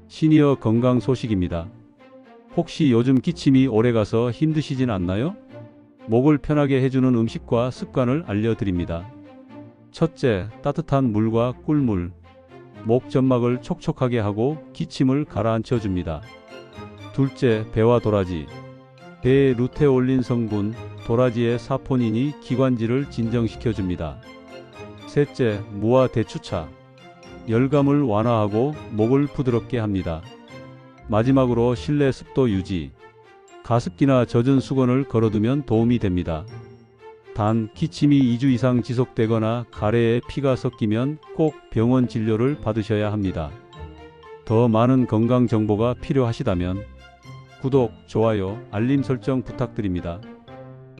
시니어 건강 소식입니다. 혹시 요즘 기침이 오래가서 힘드시진 않나요? 목을 편하게 해주는 음식과 습관을 알려드립니다. 첫째, 따뜻한 물과 꿀물. 목 점막을 촉촉하게 하고 기침을 가라앉혀 줍니다. 둘째, 배와 도라지. 배에 루테올린 성분, 도라지의 사포닌이 기관지를 진정시켜 줍니다. 셋째, 무와 대추차. 열감을 완화하고 목을 부드럽게 합니다. 마지막으로 실내 습도 유지. 가습기나 젖은 수건을 걸어두면 도움이 됩니다. 단, 기침이 2주 이상 지속되거나 가래에 피가 섞이면 꼭 병원 진료를 받으셔야 합니다. 더 많은 건강 정보가 필요하시다면 구독, 좋아요, 알림 설정 부탁드립니다.